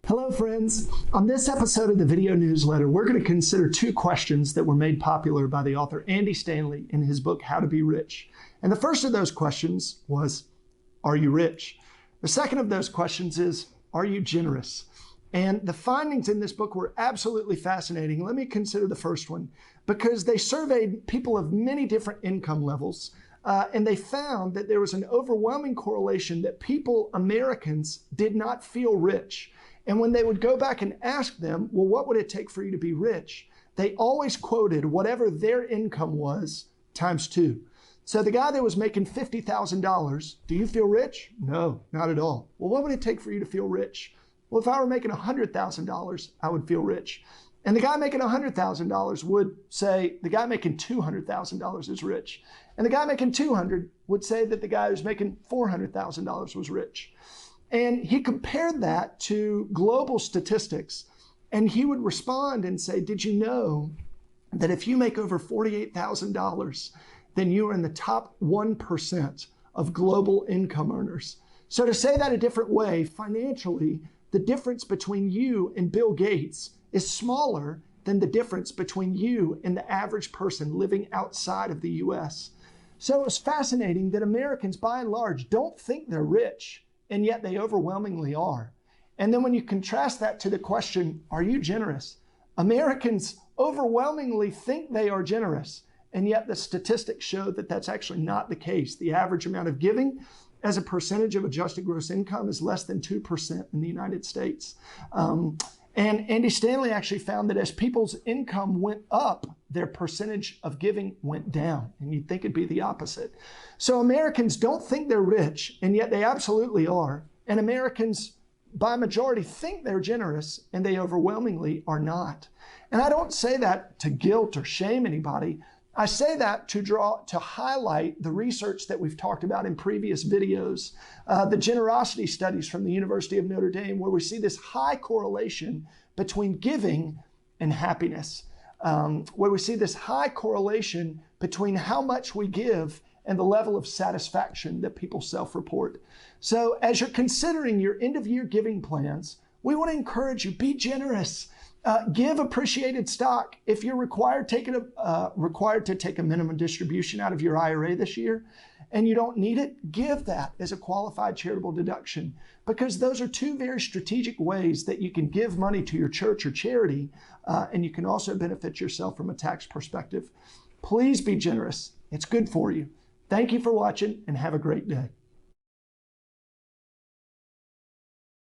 Hello friends. On this episode of the video newsletter, we're going to consider two questions that were made popular by the author Andy Stanley in his book, How to Be Rich. And the first of those questions was, are you rich? The second of those questions is, are you generous? And the findings in this book were absolutely fascinating. Let me consider the first one, because they surveyed people of many different income levels, and they found that there was an overwhelming correlation that Americans, did not feel rich. And when they would go back and ask them, well, what would it take for you to be rich? They always quoted whatever their income was times 2. So the guy that was making $50,000, do you feel rich? No, not at all. Well, what would it take for you to feel rich? Well, if I were making $100,000, I would feel rich. And the guy making $100,000 would say the guy making $200,000 is rich. And the guy making $200,000 would say that the guy who's making $400,000 was rich. And he compared that to global statistics. And he would respond and say, did you know that if you make over $48,000, then you are in the top 1% of global income earners? So to say that a different way, financially, the difference between you and Bill Gates is smaller than the difference between you and the average person living outside of the US. So it's fascinating that Americans, by and large, don't think they're rich, and yet they overwhelmingly are. And then when you contrast that to the question, are you generous? Americans overwhelmingly think they are generous, and yet the statistics show that that's actually not the case. The average amount of giving as a percentage of adjusted gross income is less than 2% in the United States. And Andy Stanley actually found that as people's income went up, their percentage of giving went down. And you'd think it'd be the opposite. So Americans don't think they're rich, and yet they absolutely are. And Americans, by majority, think they're generous, and they overwhelmingly are not. And I don't say that to guilt or shame anybody. I say that to highlight the research that we've talked about in previous videos, the generosity studies from the University of Notre Dame, where we see this high correlation between giving and happiness, where we see this high correlation between how much we give and the level of satisfaction that people self-report. So as you're considering your end-of-year giving plans, we want to encourage you, be generous. Give appreciated stock. If you're required to take a minimum distribution out of your IRA this year and you don't need it, give that as a qualified charitable deduction, because those are two very strategic ways that you can give money to your church or charity, and you can also benefit yourself from a tax perspective. Please be generous. It's good for you. Thank you for watching, and have a great day.